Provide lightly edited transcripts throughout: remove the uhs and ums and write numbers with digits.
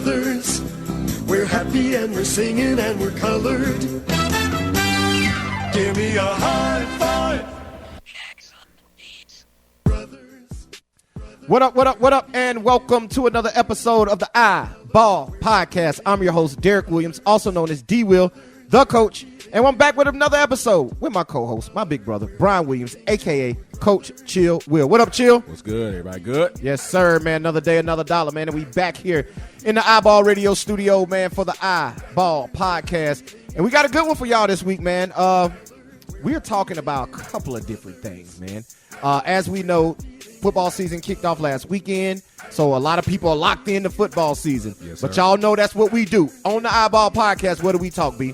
brothers. We're happy and we're singing and we're colored. Give me a high five. What up, and welcome to another episode of the iBall Podcast. I'm your host, Derek Williams, also known as D-Will, the coach, and I'm back with another episode with my co-host, my big brother, Brian Williams, a.k.a. Coach Chill Will. What up, Chill? What's good? Everybody good? Yes, sir, man. Another day, another dollar, man, and we back here in the iBall Radio studio, man, for the iBall Podcast, and we got a good one for y'all this week, man. We're talking about a couple of different things, man. As we know, football season kicked off last weekend, so a lot of people are locked into football season. Yes, but sir. y'all know that's what we do. On the iBall Podcast, what do we talk, B?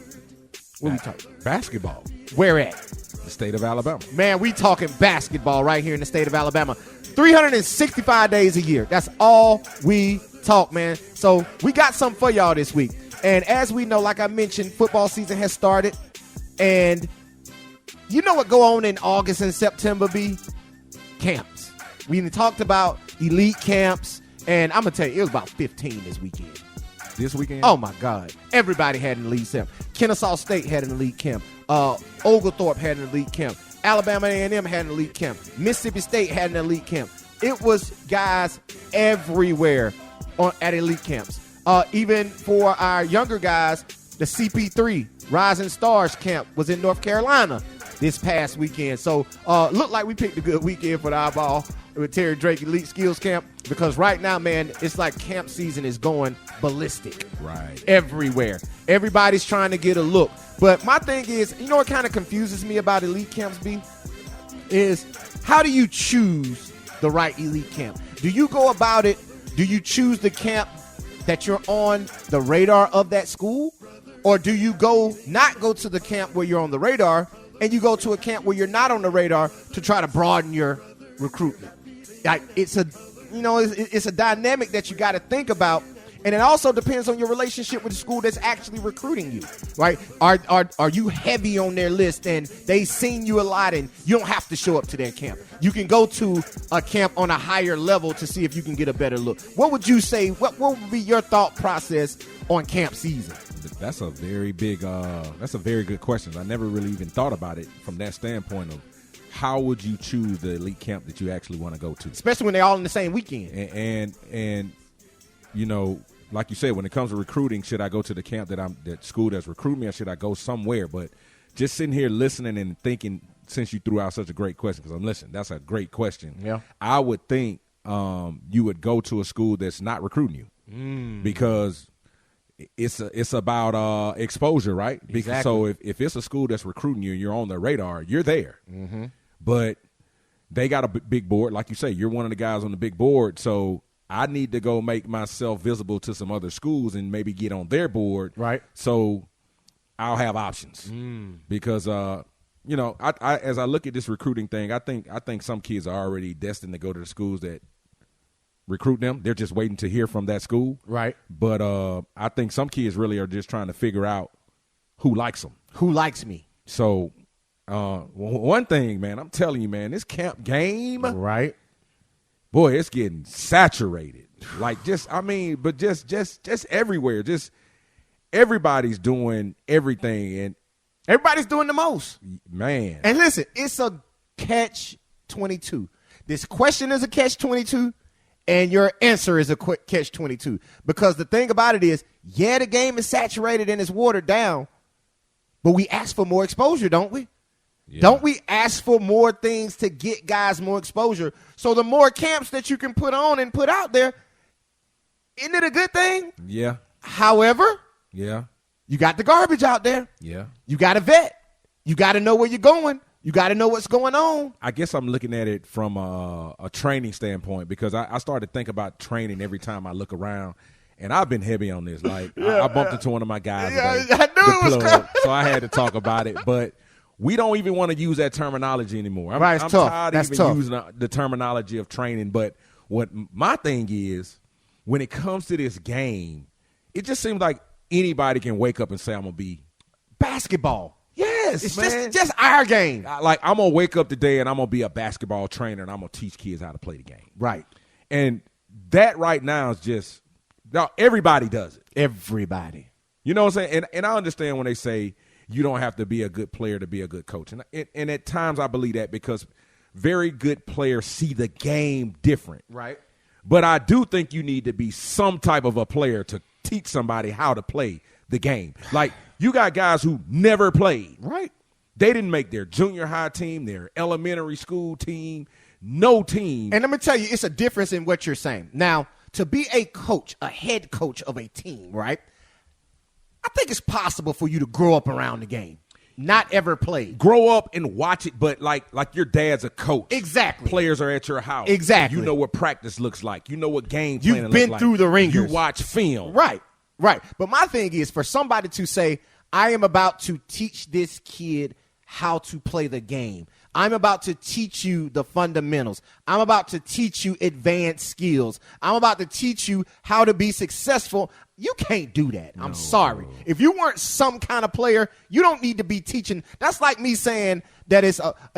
What we talk? Basketball. Where at? The state of Alabama. Man, we talking basketball right here in the state of Alabama. 365 days a year. That's all we talk, man. So we got something for y'all this week. And as we know, like I mentioned, football season has started. And you know what go on in August and September, B? Camps. We talked about elite camps. And I'm going to tell you, it was about 15 this weekend. This weekend? Oh, my God. Everybody had an elite camp. Kennesaw State had an elite camp. Oglethorpe had an elite camp. Alabama A&M had an elite camp. Mississippi State had an elite camp. It was guys everywhere at elite camps. Even for our younger guys, the CP3 Rising Stars camp was in North Carolina this past weekend. So looked like we picked a good weekend for the eyeball with Terry Drake Elite Skills Camp, because right now, man, it's like camp season is going ballistic. Right. Everywhere. Everybody's trying to get a look. But my thing is, you know what kind of confuses me about elite camps, B? Is how do you choose the right elite camp? Do you go about it, do you choose the camp that you're on the radar of that school? Or do you not go to the camp where you're on the radar, and you go to a camp where you're not on the radar to try to broaden your recruitment? Like, it's a dynamic that you got to think about. And it also depends on your relationship with the school that's actually recruiting you, right? Are you heavy on their list and they've seen you a lot and you don't have to show up to their camp? You can go to a camp on a higher level to see if you can get a better look. What would you say? What would be your thought process on camp season? That's a very good question. I never really even thought about it from that standpoint of how would you choose the elite camp that you actually want to go to? Especially when they're all in the same weekend. And you know, like you said, when it comes to recruiting, should I go to the camp that school that's recruiting me, or should I go somewhere? But just sitting here listening and thinking, since you threw out such a great question, because I'm listening, that's a great question. Yeah. I would think you would go to a school that's not recruiting you because it's about exposure, right? Exactly. Because so if it's a school that's recruiting you and you're on the radar, you're there. Mm-hmm. But they got a big board. Like you say, you're one of the guys on the big board, so I need to go make myself visible to some other schools and maybe get on their board. Right. So I'll have options because, I as I look at this recruiting thing, I think some kids are already destined to go to the schools that recruit them. They're just waiting to hear from that school. Right. But I think some kids really are just trying to figure out who likes them. Who likes me? So one thing, man, I'm telling you, man, this camp game. Right. Boy, it's getting saturated. Like just everywhere. Just everybody's doing everything and everybody's doing the most. Man. And listen, it's a catch-22. This question is a catch-22, and your answer is a catch-22. Because the thing about it is, yeah, the game is saturated and it's watered down, but we ask for more exposure, don't we? Yeah. Don't we ask for more things to get guys more exposure? So the more camps that you can put on and put out there, isn't it a good thing? Yeah. However, yeah, you got the garbage out there. Yeah. You got to vet. You got to know where you're going. You got to know what's going on. I guess I'm looking at it from a training standpoint, because I started to think about training every time I look around. And I've been heavy on this. Like, I bumped into one of my guys today. I knew it was crazy. So I had to talk about it. But we don't even want to use that terminology anymore. I'm tough. tired That's of even tough. using the terminology of training. But what my thing is, when it comes to this game, it just seems like anybody can wake up and say, I'm going to be basketball. Yes, it's man. just our game. Like, I'm going to wake up today and I'm going to be a basketball trainer and I'm going to teach kids how to play the game. Right. And that right now is No, everybody does it. Everybody. You know what I'm saying? And I understand when they say you don't have to be a good player to be a good coach. And at times I believe that because very good players see the game different. Right. But I do think you need to be some type of a player to teach somebody how to play the game. Like, you got guys who never played. Right. They didn't make their junior high team, their elementary school team, no team. And let me tell you, it's a difference in what you're saying. Now, to be a coach, a head coach of a team, right, I think it's possible for you to grow up around the game, not ever play. Grow up and watch it, but like your dad's a coach. Exactly. Players are at your house. Exactly. You know what practice looks like. You know what game planning You've been looks through like. the ringers. You watch film. Right. But my thing is for somebody to say, I am about to teach this kid how to play the game. I'm about to teach you the fundamentals. I'm about to teach you advanced skills. I'm about to teach you how to be successful. You can't do that. I'm sorry. If you weren't some kind of player, you don't need to be teaching. That's like me saying that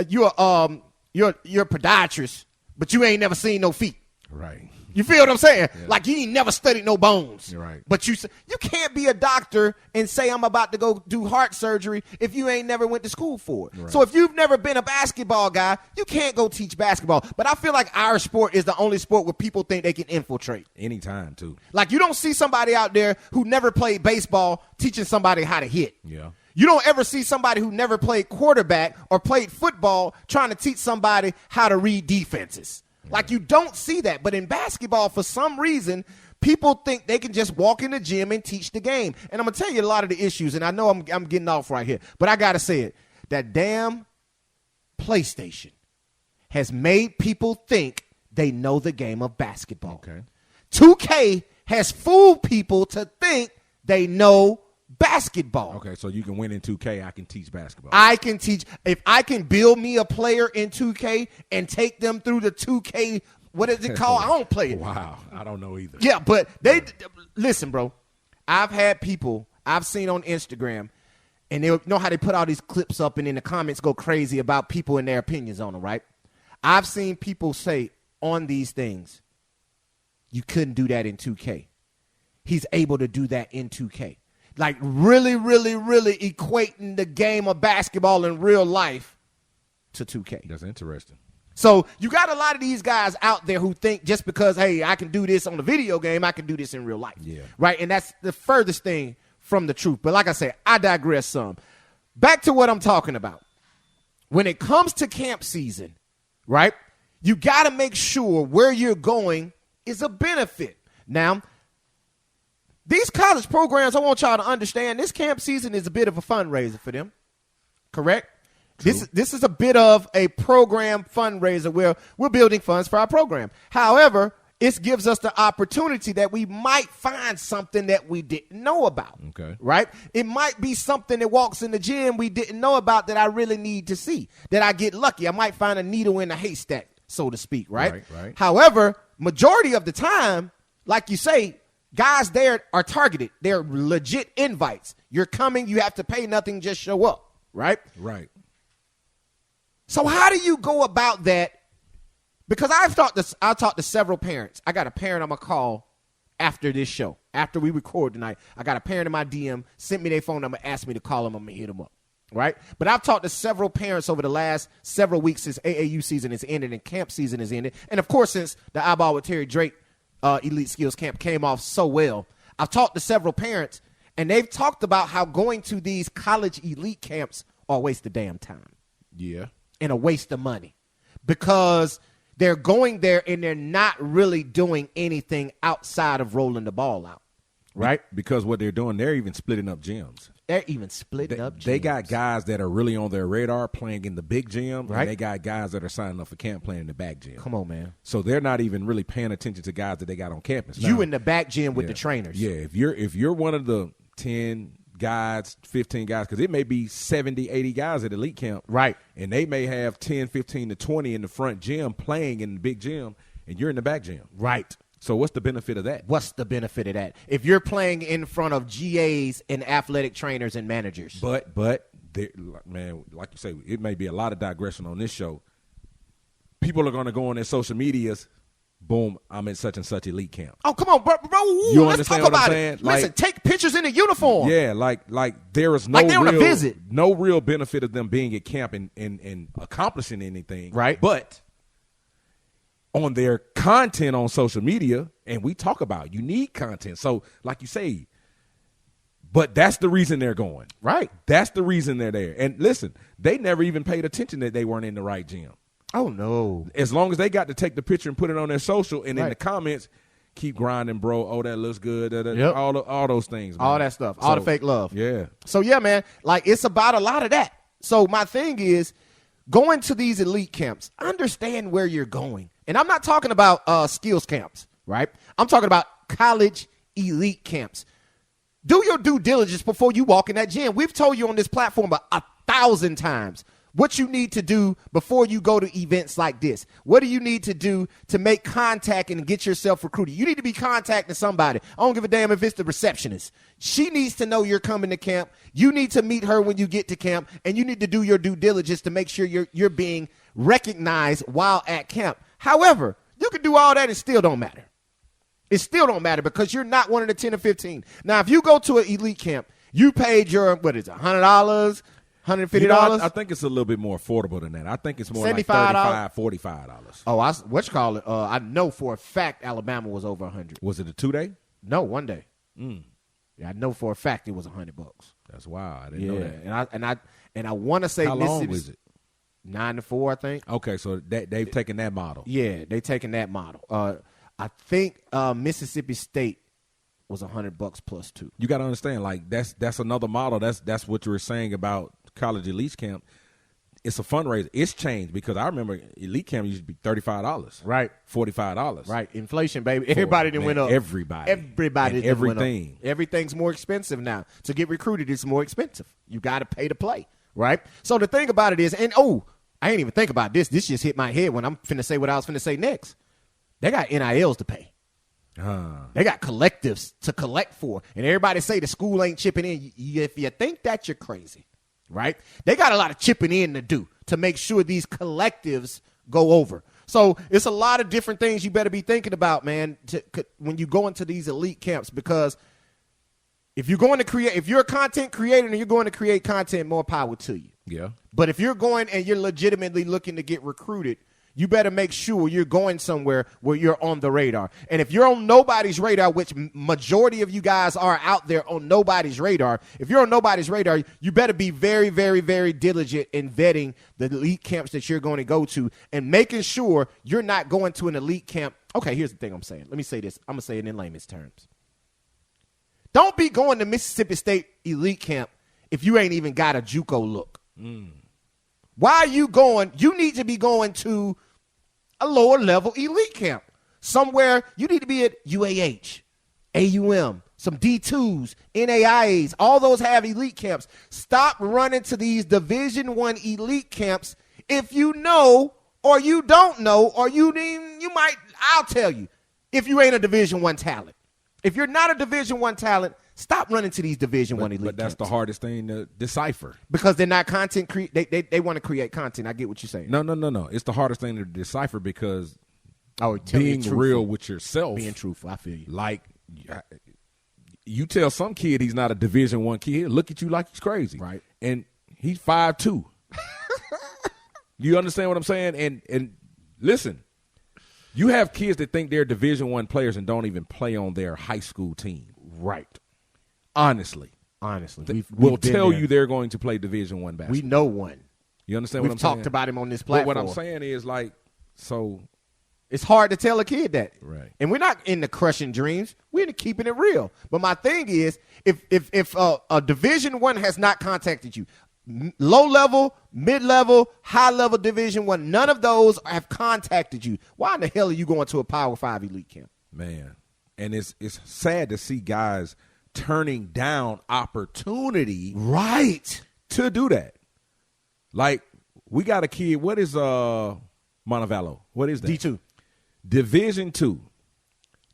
you're a podiatrist, but you ain't never seen no feet. Right. You feel what I'm saying? Yeah. Like you ain't never studied no bones. You're right. But you can't be a doctor and say I'm about to go do heart surgery if you ain't never went to school for it. Right. So if you've never been a basketball guy, you can't go teach basketball. But I feel like our sport is the only sport where people think they can infiltrate. Anytime, too. Like you don't see somebody out there who never played baseball teaching somebody how to hit. Yeah. You don't ever see somebody who never played quarterback or played football trying to teach somebody how to read defenses. Like, you don't see that. But in basketball, for some reason, people think they can just walk in the gym and teach the game. And I'm going to tell you a lot of the issues, and I know I'm getting off right here, but I got to say it. That damn PlayStation has made people think they know the game of basketball. Okay. 2K has fooled people to think they know basketball. Okay, so you can win in 2K. I can teach basketball. I can teach. If I can build me a player in 2K and take them through the 2K, what is it called? I don't play it. Wow, I don't know either. Yeah, but listen, bro. I've had people I've seen on Instagram, and they know how they put all these clips up and in the comments go crazy about people and their opinions on them, right? I've seen people say on these things, you couldn't do that in 2K. He's able to do that in 2K. Like really, really, really equating the game of basketball in real life to 2K. That's interesting. So you got a lot of these guys out there who think just because, hey, I can do this on the video game, I can do this in real life. Yeah. Right? And that's the furthest thing from the truth. But like I said, I digress some. Back to what I'm talking about. When it comes to camp season, right, you got to make sure where you're going is a benefit. Now, these college programs, I want y'all to understand, this camp season is a bit of a fundraiser for them. Correct? True. This is a bit of a program fundraiser where we're building funds for our program. However, it gives us the opportunity that we might find something that we didn't know about. Okay. Right? It might be something that walks in the gym we didn't know about that I really need to see, that I get lucky. I might find a needle in a haystack, so to speak, right? Right. However, majority of the time, like you say, guys there are targeted. They're legit invites. You're coming, you have to pay nothing, just show up, right? Right. So how do you go about that? Because I talked to several parents. I got a parent I'm going to call after this show, after we record tonight. I got a parent in my DM, sent me their phone number, asked me to call them. I'm going to hit them up, right? But I've talked to several parents over the last several weeks since AAU season has ended and camp season has ended. And, of course, since the iBall with Terry Drake Elite Skills Camp came off so well, I've talked to several parents, and they've talked about how going to these college elite camps are a waste of damn time. Yeah. And a waste of money because they're going there and they're not really doing anything outside of rolling the ball out, right? Because what they're doing, they're even splitting up gyms. They're even splitting up gyms. They got guys that are really on their radar playing in the big gym, right? And they got guys that are signing up for camp playing in the back gym. Come on, man. So they're not even really paying attention to guys that they got on campus. You now, in the back gym with the trainers. Yeah, if you're one of the 10 guys, 15 guys, because it may be 70, 80 guys at elite camp. Right. And they may have 10, 15 to 20 in the front gym playing in the big gym, and you're in the back gym. Right. So what's the benefit of that? What's the benefit of that? If you're playing in front of GAs and athletic trainers and managers. But man, like you say, it may be a lot of digression on this show. People are going to go on their social medias boom, I'm in such and such elite camp. Oh, come on, bro. You Let's understand talk what I'm about saying? it. Listen, take pictures in the uniform. Yeah, like there is no Like they on a real visit. no real benefit of them being at camp and accomplishing anything. Right. But on their content on social media, and we talk about you need content. So, like you say, but that's the reason they're going. Right. That's the reason they're there. And listen, they never even paid attention that they weren't in the right gym. Oh, no. As long as they got to take the picture and put it on their social, and in Right. the comments, keep grinding, bro. Oh, that looks good. Yep. All those things, man. All that stuff. All the fake love. Yeah. So, yeah, man, like it's about a lot of that. So my thing is going to these elite camps, understand where you're going. And I'm not talking about skills camps, right? I'm talking about college elite camps. Do your due diligence before you walk in that gym. We've told you on this platform 1,000 times what you need to do before you go to events like this. What do you need to do to make contact and get yourself recruited? You need to be contacting somebody. I don't give a damn if it's the receptionist. She needs to know you're coming to camp. You need to meet her when you get to camp, and you need to do your due diligence to make sure you're being recognized while at camp. However, you can do all that and still don't matter. It still don't matter because you're not one of the 10 or 15. Now, if you go to an elite camp, you paid your, what is it, $100, $150? You know, I think it's a little bit more affordable than that. I think it's more like $35, $45. Oh, I know for a fact Alabama was over 100. Was it a 2-day? No, 1 day. Yeah, I know for a fact it was $100. That's wild. I didn't know that. And I want to say How long Mississippi was it? 9 to 4, I think. Okay, so they've taken that model. Yeah, they taking that model. I think Mississippi State was $100 plus 2. You got to understand, like that's another model. That's what you were saying about college elite camp. It's a fundraiser. It's changed because I remember elite camp used to be $35, right? $45, right? Inflation, baby. Everybody done went up. Everybody and everything. Went up. Everything's more expensive now. To get recruited, it's more expensive. You got to pay to play, right? So the thing about it is, and I ain't even think about this. This just hit my head when I'm finna say what I was finna say next. They got NILs to pay. They got collectives to collect for. And everybody say the school ain't chipping in. If you think that, you're crazy, right? They got a lot of chipping in to do to make sure these collectives go over. So it's a lot of different things you better be thinking about, man, when you go into these elite camps, because if you're a content creator and you're going to create content, more power to you. Yeah. But if you're going and you're legitimately looking to get recruited, you better make sure you're going somewhere where you're on the radar. And if you're on nobody's radar, which majority of you guys are out there on nobody's radar, if you're on nobody's radar, you better be very, very, very diligent in vetting the elite camps that you're going to go to and making sure you're not going to an elite camp. Okay, here's the thing I'm saying. Let me say this. I'm going to say it in layman's terms. Don't be going to Mississippi State elite camp if you ain't even got a JUCO look. Why are you going? You need to be going to a lower level elite camp. Somewhere you need to be at UAH, AUM, some D2s, NAIAs. All those have elite camps. Stop running to these Division I elite camps if you know or you don't know or you might, I'll tell you, if you ain't a Division I talent. If you're not a Division I talent, stop running to these Division I elite camps. But that's the hardest thing to decipher. Because they're not content they want to create content. I get what you're saying. No. It's the hardest thing to decipher because being real with yourself. Being truthful, I feel you. Like you tell some kid he's not a Division I kid, look at you like he's crazy. Right. And he's 5'2". You understand what I'm saying? And listen, you have kids that think they're Division I players and don't even play on their high school team. Right. Honestly, we'll tell you they're going to play Division I basketball. We know one. You understand what I'm saying? We've talked about him on this platform. But what I'm saying is, like, so it's hard to tell a kid that. Right. And we're not into crushing dreams. We're into keeping it real. But my thing is, if a Division I has not contacted you, low level, mid level, high level Division I, none of those have contacted you. Why in the hell are you going to a Power 5 elite camp? Man, and it's sad to see guys turning down opportunity to do that. Like, we got a kid, what is Montevallo? What is that? D2. Division II.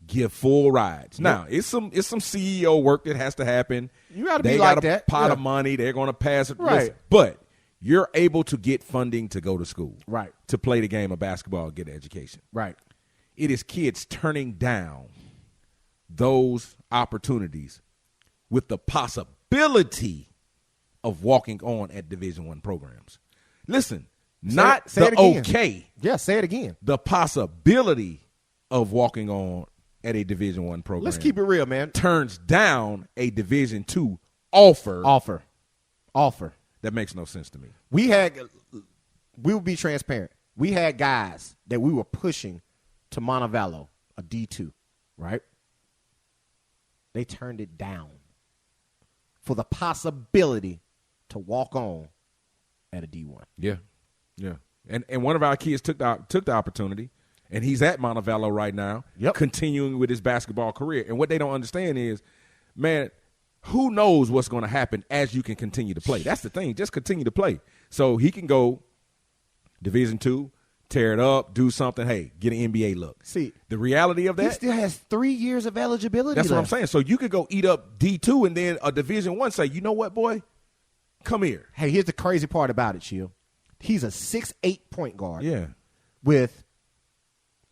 Give full rides. Now, it's some CEO work that has to happen. You got to be like that. They got a pot of money. They're going to pass it. Right. Listen, but you're able to get funding to go to school. Right. To play the game of basketball, get an education. Right. It is kids turning down those opportunities with the possibility of walking on at Division I programs. Listen, not say it the again. okay. Yeah, say it again. The possibility of walking on at a Division I program. Let's keep it real, man. Turns down a Division II offer. Offer. That makes no sense to me. We will be transparent. We had guys that we were pushing to Montevallo, a D2, right? They turned it down for the possibility to walk on at a D1. Yeah. And one of our kids took the opportunity, and he's at Montevallo right now, continuing with his basketball career. And what they don't understand is, man, who knows what's going to happen as you can continue to play. That's the thing. Just continue to play. So he can go Division II, tear it up, do something, hey, get an NBA look. See, the reality of that, he still has 3 years of eligibility that's left. what I'm saying. So you could go eat up D2 and then a Division I say, you know what, boy? Come here. Hey, here's the crazy part about it, Chill. He's a 6'8" point guard. Yeah. With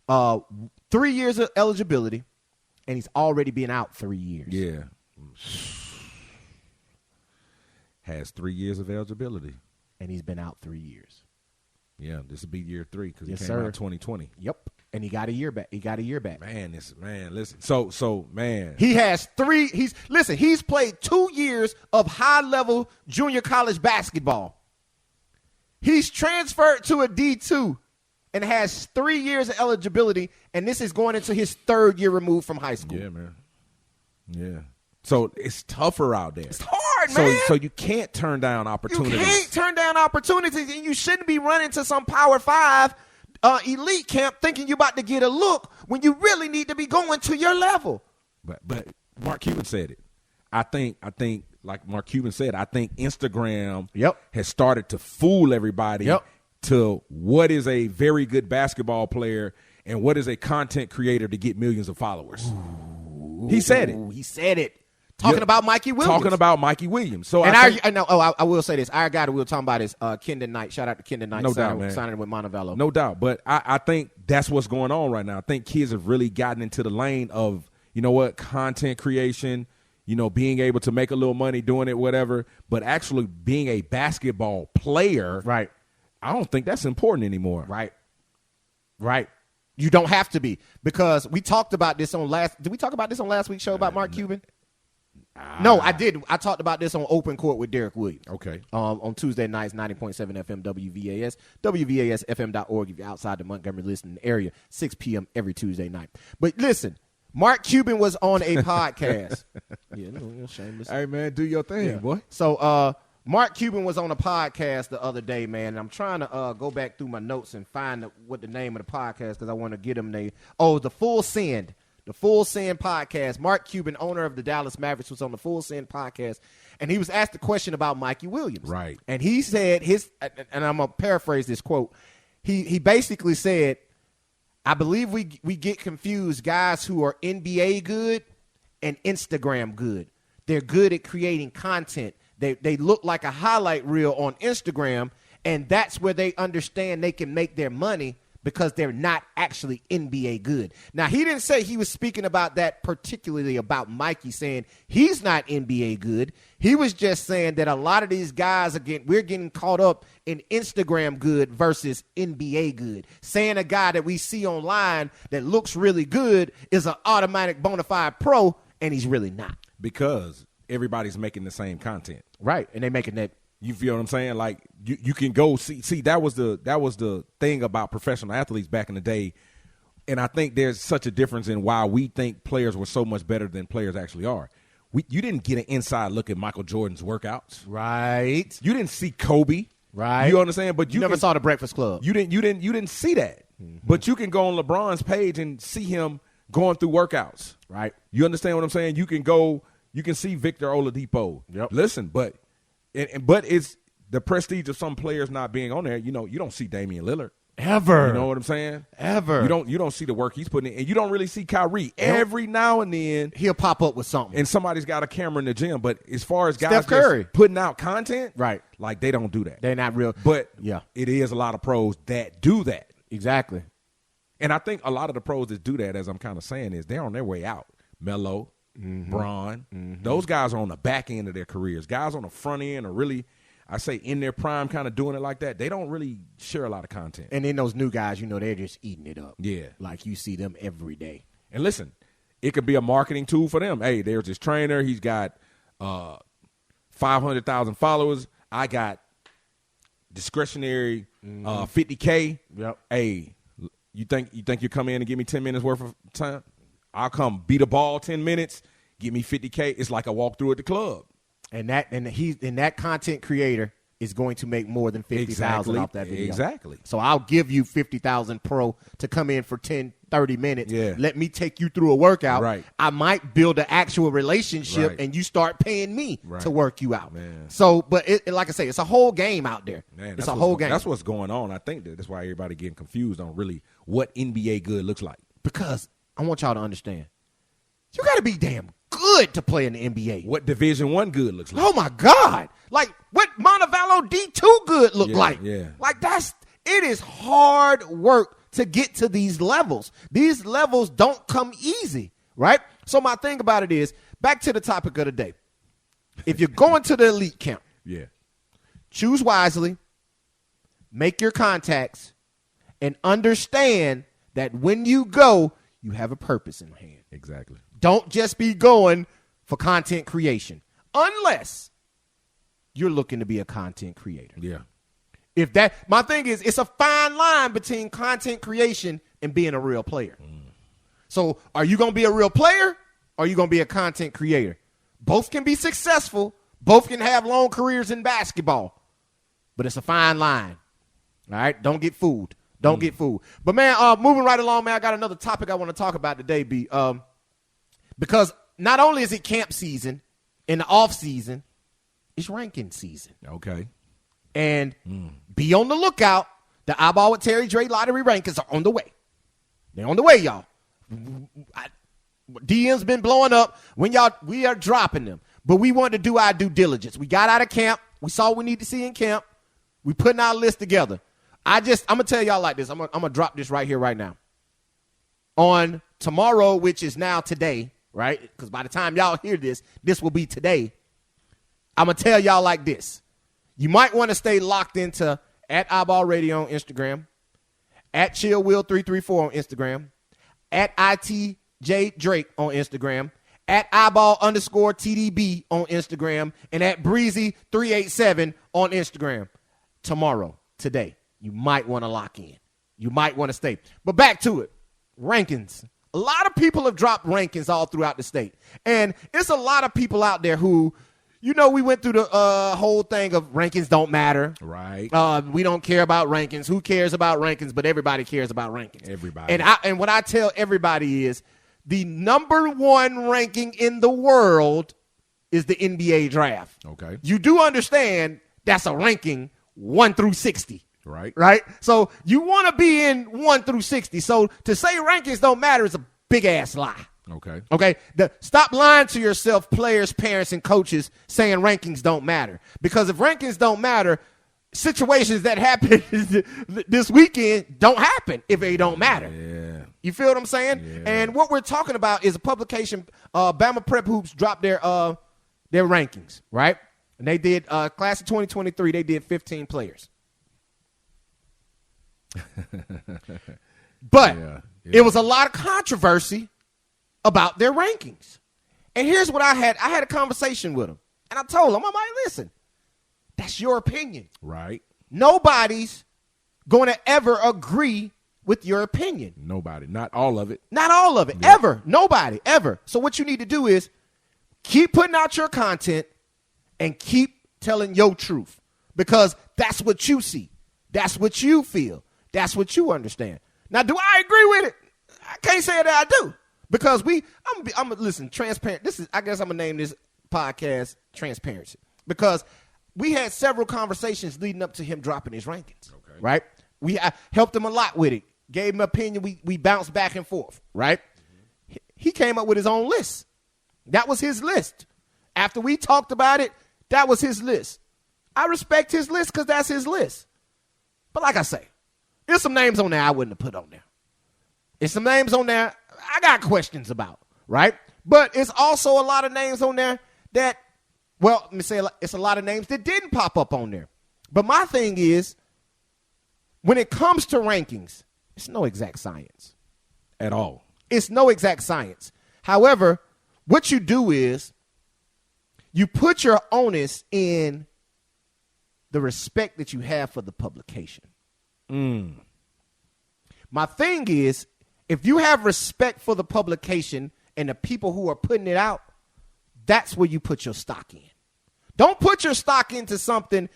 3 years of eligibility, and he's already been out 3 years. Yeah. Has 3 years of eligibility. And he's been out 3 years. Yeah, this will be year 3 because he came sir. out 2020. Yep. And he got a year back. Man, listen. So man. He has he's played 2 years of high-level junior college basketball. He's transferred to a D2 and has 3 years of eligibility, and this is going into his 3rd year removed from high school. Yeah, man. Yeah. So it's tougher out there. It's hard, man. So you can't turn down opportunities. You can't turn down opportunities, and you shouldn't be running to some Power 5 elite camp thinking you're about to get a look when you really need to be going to your level. But Mark Cuban said it. I think like Mark Cuban said, I think Instagram has started to fool everybody to what is a very good basketball player and what is a content creator to get millions of followers. He said it. He said it. Talking about Mikey Williams. So I will say this. Our guy that we were talking about is Kendon Knight. Shout out to Kendon Knight. No doubt, man. Signing with Montevallo. No doubt. But I think that's what's going on right now. I think kids have really gotten into the lane of, you know what, content creation, you know, being able to make a little money doing it, whatever, but actually being a basketball player. Right. I don't think that's important anymore. Right. You don't have to be, because we talked about this on did we talk about this on last week's show about Mark Cuban? No, I did. I talked about this on Open Court with Derek Williams. Okay. On Tuesday nights, 90.7 FM WVAS, WVASFM.org if you're outside the Montgomery listening area, 6 p.m. every Tuesday night. But listen, Mark Cuban was on a podcast. Shameless. Hey, man, do your thing, boy. So Mark Cuban was on a podcast the other day, man, and I'm trying to go back through my notes and find what the name of the podcast, because I want to get them The Full Send. The Full Send podcast. Mark Cuban, owner of the Dallas Mavericks, was on the Full Send podcast, and he was asked a question about Mikey Williams. Right. And he said and I'm going to paraphrase this quote. He basically said, I believe we get confused, guys who are NBA good and Instagram good. They're good at creating content. They look like a highlight reel on Instagram, and that's where they understand they can make their money, because they're not actually NBA good. Now, he didn't say he was speaking about that particularly about Mikey, saying he's not NBA good. He was just saying that a lot of these guys, we're getting caught up in Instagram good versus NBA good. Saying a guy that we see online that looks really good is an automatic bona fide pro, and he's really not. Because everybody's making the same content. Right, and they're making that. You feel what I'm saying? Like you can go see that was the thing about professional athletes back in the day, and I think there's such a difference in why we think players were so much better than players actually are. You didn't get an inside look at Michael Jordan's workouts, right? You didn't see Kobe, right? You understand? But you never saw the Breakfast Club. You didn't see that. Mm-hmm. But you can go on LeBron's page and see him going through workouts, right? You understand what I'm saying? You can see Victor Oladipo. Yep. Listen, but it's the prestige of some players not being on there. You know, you don't see Damian Lillard ever. You know what I'm saying? Ever. You don't see the work he's putting in, and you don't really see Kyrie. Every now and then he'll pop up with something, and somebody's got a camera in the gym. But as far as guys Steph Curry putting out content, right? Like they don't do that. They're not real. But yeah, it is a lot of pros that do that. Exactly. And I think a lot of the pros that do that, as I'm kind of saying, is they're on their way out. Melo, Bron, those guys are on the back end of their careers. Guys on the front end are really, I say, in their prime kind of doing it like that. They don't really share a lot of content. And then those new guys, they're just eating it up. Yeah. Like you see them every day. And listen, it could be a marketing tool for them. Hey, there's this trainer. He's got 500,000 followers. I got discretionary $50K. Yep. Hey, you think you come in and give me 10 minutes worth of time? I'll come beat a ball 10 minutes, give me $50K. It's like a walkthrough at the club. And that content creator is going to make more than $50,000 off that video. Exactly. So I'll give you $50,000 pro to come in for 10, 30 minutes. Yeah. Let me take you through a workout. Right. I might build an actual relationship, Right. and you start paying me Right. to work you out. Man. So, but like I say, it's a whole game out there. Man, it's a whole game. That's what's going on. I think that's why everybody getting confused on really what NBA good looks like. Because I want y'all to understand, you got to be damn good to play in the NBA. What Division I good looks like. Oh my God! Like what Montevallo D2 good look Yeah, like? yeah. Like it is hard work to get to these levels. These levels don't come easy, right? So my thing about it is, back to the topic of the day. If you're going to the elite camp, Yeah. choose wisely, make your contacts, and understand that when you go, you have a purpose in hand. Exactly. Don't just be going for content creation unless you're looking to be a content creator. Yeah. My thing is, it's a fine line between content creation and being a real player. So are you going to be a real player or are you going to be a content creator? Both can be successful. Both can have long careers in basketball, but it's a fine line. All right. Don't get fooled. Don't get fooled. But man, moving right along, man, I got another topic I want to talk about today, B. Because not only is it camp season, in the off season, it's ranking season. Okay. And be on the lookout. The iBall with Terry Dre lottery rankings are on the way. They're on the way, y'all. DM's been blowing up. We are dropping them. But we wanted to do our due diligence. We got out of camp. We saw what we need to see in camp. We putting our list together. I'm going to tell y'all like this. I'm going to drop this right here, right now. On tomorrow, which is now today, right? Because by the time y'all hear this, this will be today. I'm going to tell y'all like this. You might want to stay locked into at iBall Radio on Instagram, at ChillWill334 on Instagram, at ITJ Drake on Instagram, at iBall_TDB on Instagram, and at Breezy387 on Instagram. Tomorrow, today. You might want to lock in. You might want to stay. But back to it. Rankings. A lot of people have dropped rankings all throughout the state. And it's a lot of people out there who, we went through the whole thing of rankings don't matter. Right. We don't care about rankings. Who cares about rankings? But everybody cares about rankings. Everybody. And what I tell everybody is the number one ranking in the world is the NBA draft. Okay. You do understand that's a ranking 1 through 60. Right. So you want to be in 1 through 60. So to say rankings don't matter is a big ass lie. Okay. Stop lying to yourself, players, parents, and coaches, saying rankings don't matter. Because if rankings don't matter, situations that happen this weekend don't happen if they don't matter. Yeah. You feel what I'm saying? Yeah. And what we're talking about is a publication. Bama Prep Hoops dropped their rankings, right? And they did class of 2023. They did 15 players. But it was a lot of controversy about their rankings. And here's what I had a conversation with them. And I told them, I'm like, listen, that's your opinion. Right. Nobody's going to ever agree with your opinion. Nobody. Not all of it. Not all of it. Yeah. Ever. Nobody. Ever. So what you need to do is keep putting out your content and keep telling your truth. Because that's what you see. That's what you feel. That's what you understand. Now, do I agree with it? I can't say that I do. Because listen, transparent. I guess I'm going to name this podcast Transparency. Because we had several conversations leading up to him dropping his rankings. Okay. Right? I helped him a lot with it. Gave him an opinion. We bounced back and forth. Right? Mm-hmm. He came up with his own list. That was his list. After we talked about it, that was his list. I respect his list because that's his list. But like I say, there's some names on there I wouldn't have put on there. There's some names on there I got questions about, right? But it's also a lot of names on there that, well, let me say it's a lot of names that didn't pop up on there. But my thing is, when it comes to rankings, it's no exact science. At all. It's no exact science. However, what you do is you put your onus in the respect that you have for the publication. My thing is, if you have respect for the publication and the people who are putting it out, that's where you put your stock in. Don't put your stock into something.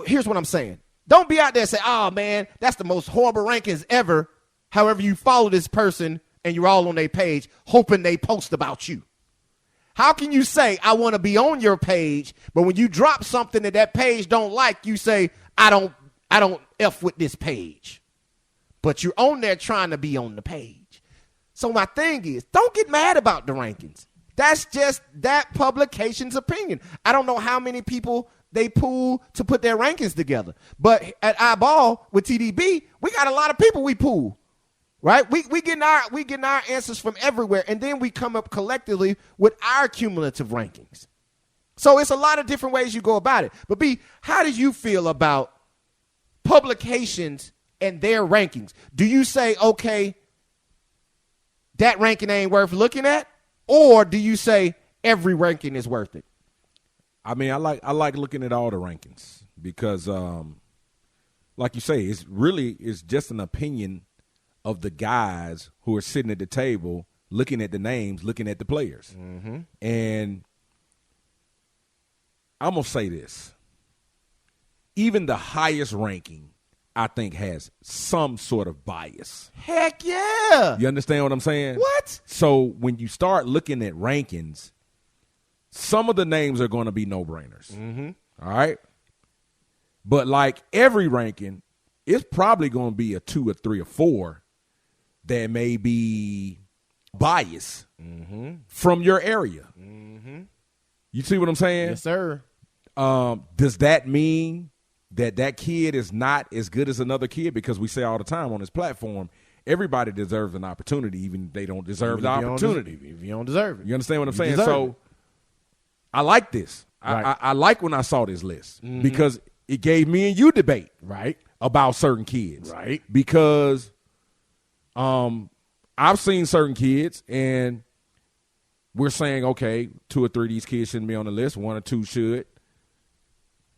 Here's what I'm saying. Don't be out there and say, oh, man, that's the most horrible rankings ever. However, you follow this person and you're all on their page hoping they post about you. How can you say, I want to be on your page, but when you drop something that page don't like, you say, I don't F with this page. But you're on there trying to be on the page. So my thing is, don't get mad about the rankings. That's just that publication's opinion. I don't know how many people they pool to put their rankings together. But at iBall with TDB, we got a lot of people we pool. Right? We getting our answers from everywhere, and then we come up collectively with our cumulative rankings. So it's a lot of different ways you go about it. But B, how do you feel about publications and their rankings? Do you say, okay, that ranking ain't worth looking at? Or do you say every ranking is worth it? I mean, I like looking at all the rankings because, like you say, it's just an opinion of the guys who are sitting at the table, looking at the names, looking at the players. Mm-hmm. And I'm going to say this. Even the highest ranking, I think, has some sort of bias. Heck yeah. You understand what I'm saying? What? So when you start looking at rankings, some of the names are going to be no-brainers. Mm-hmm. All right? But like every ranking, it's probably going to be a 2 or 3 or 4 that may be biased from your area. Mm-hmm. You see what I'm saying? Yes, sir. Does that mean that kid is not as good as another kid? Because we say all the time on this platform, everybody deserves an opportunity, even if they don't deserve the opportunity. If you don't deserve it. You understand what I'm saying? So I like this. Right. I like when I saw this list because it gave me and you debate about certain kids. Right. Because I've seen certain kids and we're saying, okay, 2 or 3 of these kids shouldn't be on the list. 1 or 2 should.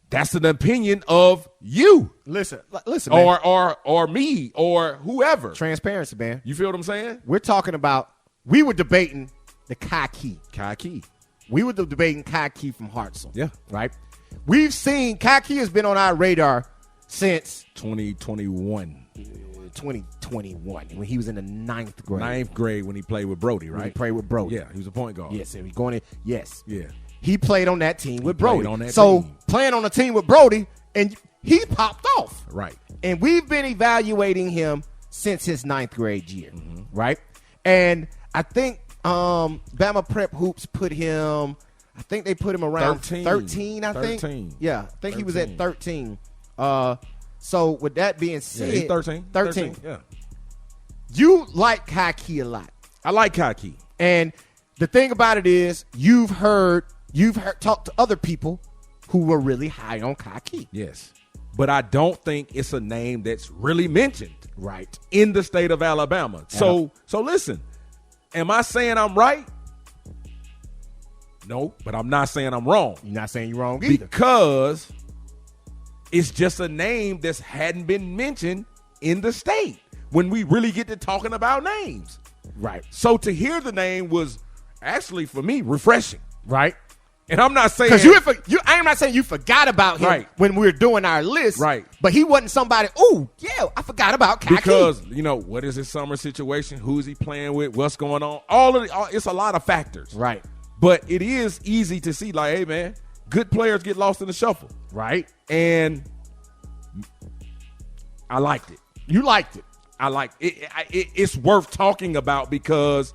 That's an opinion of you. Listen, man. Or me or whoever. Transparency, man. You feel what I'm saying? We're talking about, we were debating the Kai Key. Kai Key. We were debating Kai Key from Hartsel. Yeah. Right? We've seen Kai Key has been on our radar since 2021. 2021 when he was in the 9th grade. 9th grade when he played with Brody, right? When he played with Brody. Yeah, he was a point guard. Yes, and going in. Yes. Yeah. He played on that team with Brody. So playing on a team with Brody, and he popped off. Right. And we've been evaluating him since his 9th grade year. Right. And I think Bama Prep Hoops put him, I think they put him around 13 I think. 13. Yeah. I think he was at 13. So with that being said, he's 13. 13. Yeah. You like Kai Key a lot. I like Kai Key. And the thing about it is you've heard talked to other people who were really high on Kai Key. Yes. But I don't think it's a name that's really mentioned in the state of Alabama. So listen, am I saying I'm right? No, but I'm not saying I'm wrong. You're not saying you're wrong either. Because it's just a name that hadn't been mentioned in the state when we really get to talking about names. Right. So to hear the name was actually, for me, refreshing. Right. And I'm not saying because I'm not saying you forgot about him when we were doing our list. Right. But he wasn't somebody. Oh yeah, I forgot about Kai Key. Because what is his summer situation? Who is he playing with? What's going on? It's a lot of factors. Right. But it is easy to see, like, hey man, good players get lost in the shuffle. Right. And I liked it. You liked it. I liked it. It's worth talking about because,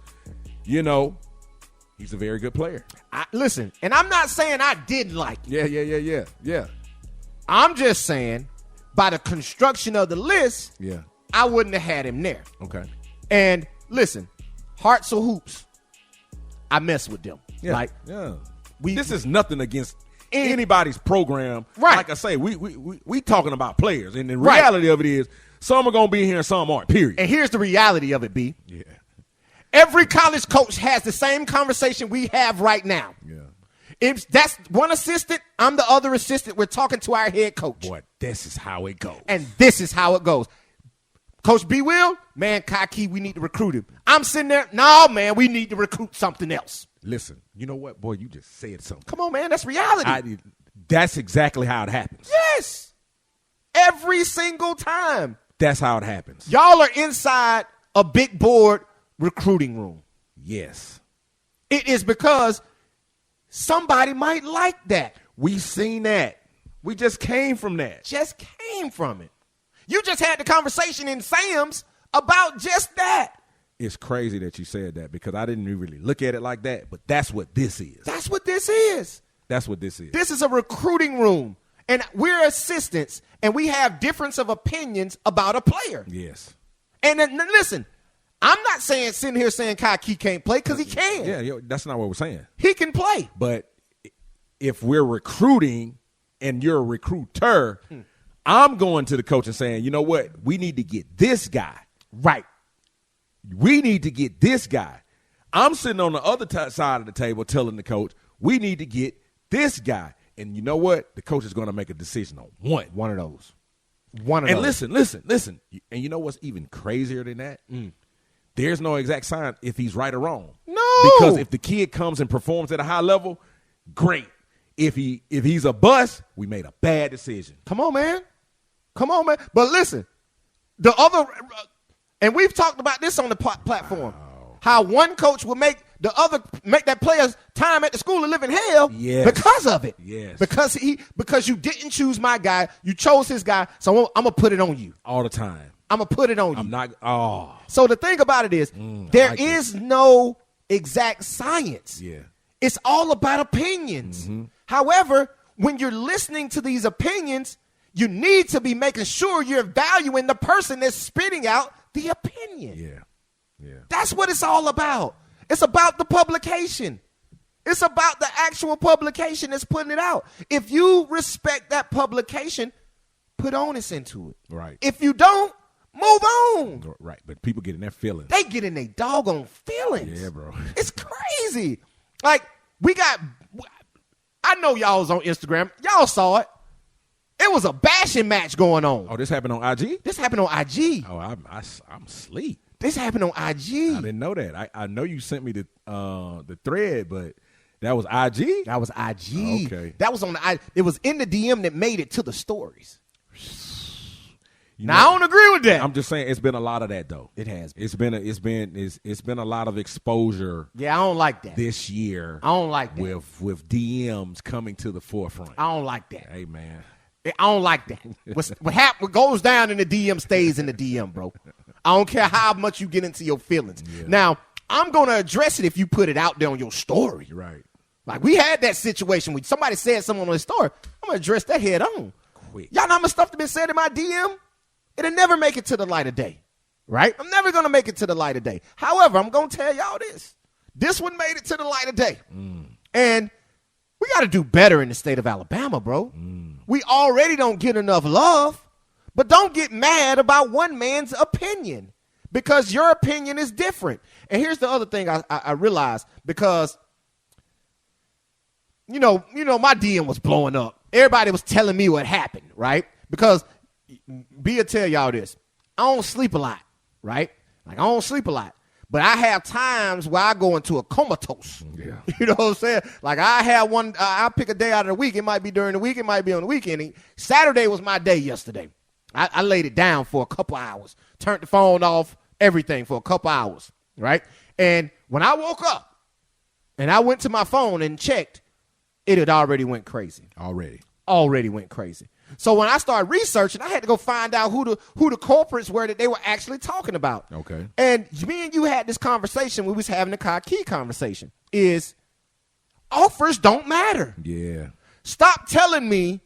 he's a very good player. Listen, and I'm not saying I didn't like it. Yeah. I'm just saying by the construction of the list, I wouldn't have had him there. Okay. And listen, Hearts or Hoops, I mess with them. Yeah. This is nothing against anybody's program. Right. Like I say, we talking about players. And the reality of it is some are going to be here and some aren't, period. And here's the reality of it, B. Yeah. Every college coach has the same conversation we have right now. Yeah. If that's one assistant, I'm the other assistant. We're talking to our head coach. Boy, this is how it goes. And this is how it goes. Coach B. Will, man, Kaki, we need to recruit him. I'm sitting there, no, man, we need to recruit something else. Listen, you know what, boy, you just said something. Come on, man, that's reality. That's exactly how it happens. Yes. Every single time. That's how it happens. Y'all are inside a big board recruiting room. Yes. It is because somebody might like that. We seen that. We just came from that. Just came from it. You just had the conversation in Sam's about just that. It's crazy that you said that because I didn't really look at it like that, but that's what this is. That's what this is. That's what this is. This is a recruiting room, and we're assistants, and we have difference of opinions about a player. Yes. And then, listen, I'm not sitting here saying Kaki can't play because he can. Yeah, that's not what we're saying. He can play. But if we're recruiting and you're a recruiter, I'm going to the coach and saying, you know what? We need to get this guy. Right. We need to get this guy. I'm sitting on the other side of the table telling the coach, we need to get this guy. And you know what? The coach is going to make a decision on one. One of those. And listen. And you know what's even crazier than that? There's no exact sign if he's right or wrong. No. Because if the kid comes and performs at a high level, great. If he's a bust, we made a bad decision. Come on, man. But listen, the other, and we've talked about this on the platform, how one coach will make that player's time at the school of living hell because of it. Yes. Because you didn't choose my guy, you chose his guy, so I'm gonna put it on you. All the time. I'm gonna put it on you. I'm not. So the thing about it is, there is no exact science. Yeah. It's all about opinions. Mm-hmm. However, when you're listening to these opinions, you need to be making sure you're valuing the person that's spitting out the opinion. Yeah. That's what it's all about. It's about the publication. It's about the actual publication that's putting it out. If you respect that publication, put onus into it. Right. If you don't, move on. Right. But people get in their feelings. They get in their doggone feelings. Yeah, bro. It's crazy. Like, I know y'all was on Instagram. Y'all saw it. It was a bashing match going on. Oh, this happened on IG? This happened on IG. Oh, I'm asleep. This happened on IG. I didn't know that. I know you sent me the thread, but that was IG? That was IG. Okay. That was on the it was in the DM that made it to the stories. I don't agree with that. I'm just saying it's been a lot of that though. It has been. It's been a lot of exposure. Yeah, I don't like that. This year. I don't like that. With DMs coming to the forefront. I don't like that. Hey man. I don't like that. What goes down in the DM stays in the DM, bro. I don't care how much you get into your feelings. Yeah. Now, I'm going to address it if you put it out there on your story. Right. Like, we had that situation where somebody said something on their story. I'm going to address that head on. Quick. Y'all know how much stuff that's been said in my DM? It'll never make it to the light of day. Right? I'm never going to make it to the light of day. However, I'm going to tell y'all this. This one made it to the light of day. And we got to do better in the state of Alabama, bro. We already don't get enough love. But don't get mad about one man's opinion because your opinion is different. And here's the other thing I realized because, you know, my DM was blowing up. Everybody was telling me what happened, right? Because Bia tell y'all this. I don't sleep a lot, right? Like, I don't sleep a lot. But I have times where I go into a comatose. Yeah. You know what I'm saying? Like, I have one, I'll pick a day out of the week. It might be during the week. It might be on the weekend. Saturday was my day yesterday. I laid it down for a couple hours, turned the phone off, everything for a couple hours, right? And when I woke up and I went to my phone and checked, it had already went crazy. Already went crazy. So when I started researching, I had to go find out who the culprits were that they were actually talking about. Okay. And me and you had this conversation. We was having a Kaki conversation. Is offers don't matter. Yeah. Stop telling me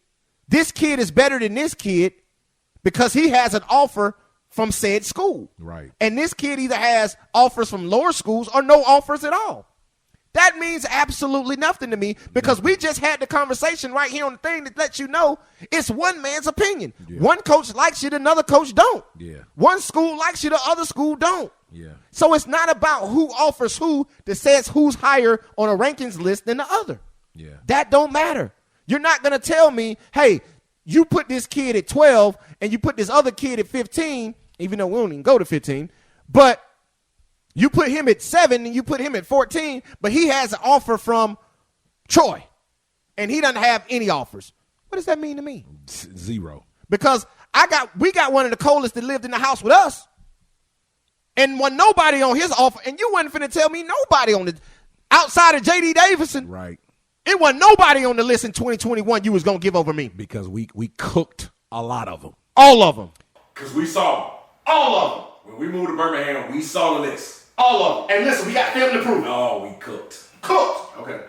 this kid is better than this kid because he has an offer from said school. Right. And this kid either has offers from lower schools or no offers at all. That means absolutely nothing to me because we just had the conversation right here on the thing that lets you know it's one man's opinion. Yeah. One coach likes you, another coach don't. Yeah. One school likes you, the other school don't. Yeah. So it's not about who offers who that says who's higher on a rankings list than the other. Yeah. That don't matter. You're not going to tell me, hey, you put this kid at 12 and you put this other kid at 15, even though we don't even go to 15, but you put him at 7 and you put him at 14, but he has an offer from Troy, and he doesn't have any offers. What does that mean to me? Zero. Because we got one of the coldest that lived in the house with us, and when nobody on his offer, and you wasn't finna tell me nobody on the outside of J.D. Davison. Right. It wasn't nobody on the list in 2021 you was gonna give over me. Because we cooked a lot of them. All of them. Because we saw them. All of them. When we moved to Birmingham, we saw the list. All of them. And listen, we got film to prove it. Oh, we cooked. Cooked. Okay.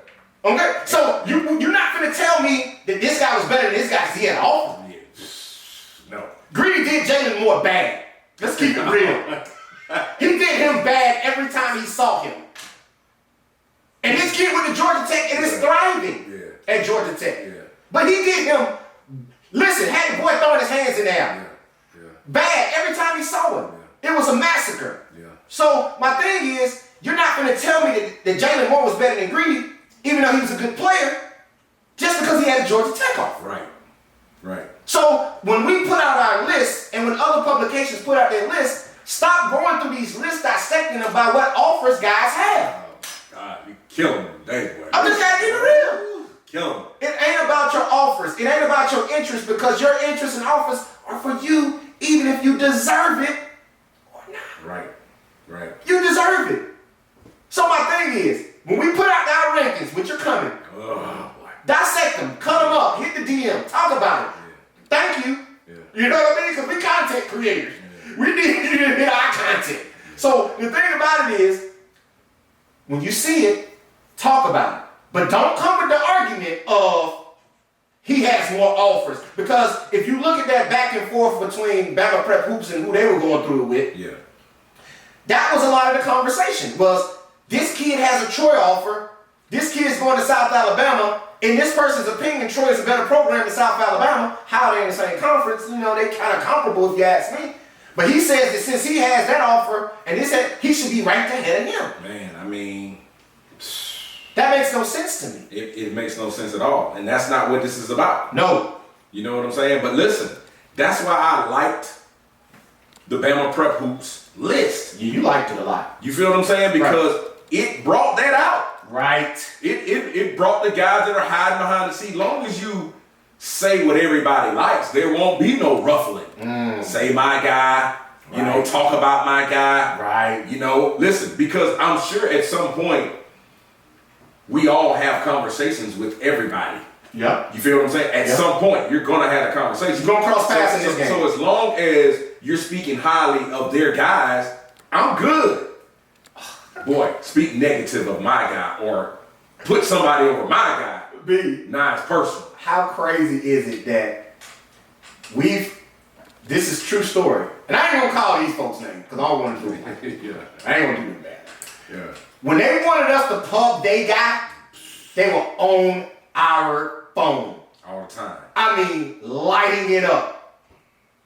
Okay? So you're not finna tell me that this guy was better than this guy because he had an offer. Yeah. No. Greedy did Jalen Moore bad. Let's keep it real. He did him bad every time he saw him. And this kid went to Georgia Tech and is thriving at Georgia Tech. Yeah. But he did him, listen, had the boy throwing his hands in the air. Yeah. Bad every time he saw him. Yeah. It was a massacre. Yeah. So my thing is, you're not going to tell me that Jalen Moore was better than Greedy, even though he was a good player, just because he had a Georgia Tech offer. Right. Right. So when we put out our list, and when other publications put out their list, stop going through these lists dissecting about what offers guys have. God, you killing them today, boy. I'm just gotta keep it real. Kill them. It ain't about your offers. It ain't about your interests because your interests and offers are for you, even if you deserve it or not. Right. Right. You deserve it. So my thing is, when we put out our rankings, which are coming, dissect them, cut them up, hit the DM, talk about it. Yeah. Thank you. Yeah. You know what I mean? Because we content creators. Yeah. We need you to hit our content. So the thing about it is, when you see it, talk about it. But don't come with the argument of he has more offers. Because if you look at that back and forth between Bama Prep Hoops and who they were going through it with, that was a lot of the conversation. Was this kid has a Troy offer, this kid's going to South Alabama, in this person's opinion, Troy is a better program than South Alabama. How they in the same conference, you know, they kind of comparable if you ask me. But he says that since he has that offer, and he should be ranked ahead of him. Man, I mean, that makes no sense to me. It makes no sense at all. And that's not what this is about. No. You know what I'm saying? But listen, that's why I liked the Bama Prep Hoops list. Yeah, you liked it a lot. You feel what I'm saying? Because it brought that out. Right. It brought the guys that are hiding behind the seat. Long as you say what everybody likes, there won't be no ruffling. Say my guy, you know, talk about my guy. Right. You know, listen, because I'm sure at some point we all have conversations with everybody. Yeah. You feel what I'm saying? At some point, you're going to have a conversation. You're going to cross paths in this game. So as long as you're speaking highly of their guys, I'm good. Boy, speak negative of my guy or put somebody over my guy. Nah, it's personal. How crazy is it that this is true story, and I ain't going to call these folks' names because I don't want to do it. I ain't going to do it bad. Yeah. When they wanted us to pub they guy, they were on our phone. All the time. I mean, lighting it up.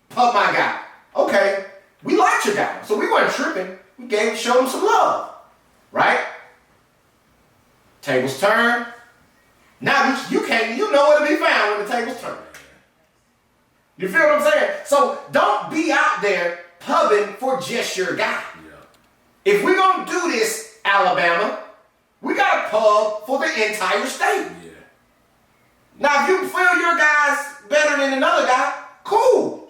Pub my guy. Okay, we liked your guy, so we weren't tripping. We showed him some love. Right? Tables turn. Now you know where to be found when the tables turn. You feel what I'm saying? So don't be out there pubbing for just your guy. Yeah. If we're going to do this, Alabama, we got to pub for the entire state. Yeah. Now, if you feel your guy's better than another guy, cool.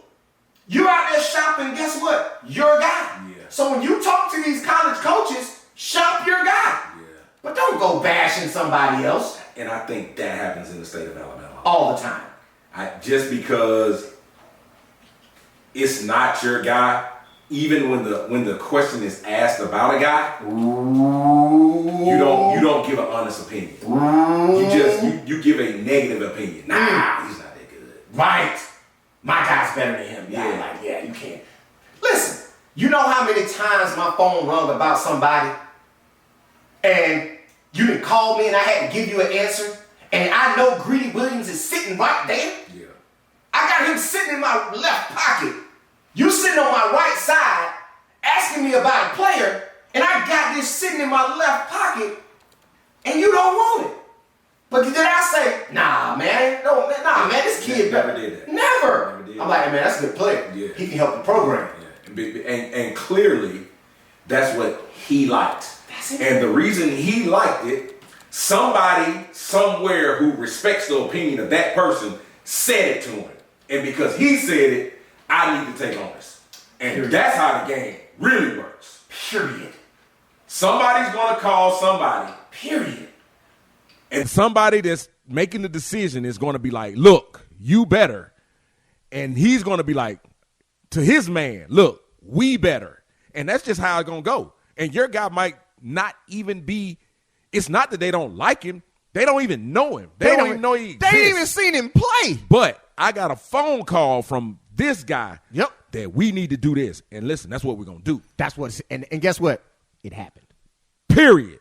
You out there shopping, guess what? Your guy. Yeah. So when you talk to these college coaches, shop your guy. Yeah. But don't go bashing somebody else. And I think that happens in the state of Alabama. All the time. Just because it's not your guy, even when the question is asked about a guy, you don't give an honest opinion. You give a negative opinion. Nah, he's not that good. Right. My guy's better than him. Yeah, you can't. Listen. You know how many times my phone rung about somebody and you didn't call me and I had to give you an answer, and I know Greedy Williams is sitting right there? Yeah. I got him sitting in my left pocket. You sitting on my right side asking me about a player, and I got this sitting in my left pocket, and you don't want it. But did I say, nah, man, this kid never did that. Never. Never did I'm like, man, that's a good player. Yeah. He can help the program. Yeah. And clearly, that's what he liked. That's it. And the reason he liked it, somebody somewhere who respects the opinion of that person said it to him. And because he said it, I need to take onus. And that's how the game really works. Period. Somebody's going to call somebody. Period. And somebody that's making the decision is going to be like, look, you better. And he's going to be like, to his man, look, we better. And that's just how it's going to go. And your guy might not even be, it's not that they don't like him. They don't even know him. They don't even know he exists. They ain't even seen him play. But I got a phone call from this guy Yep. that we need to do this. And listen, that's what we're going to do. That's what and guess what? It happened. Period.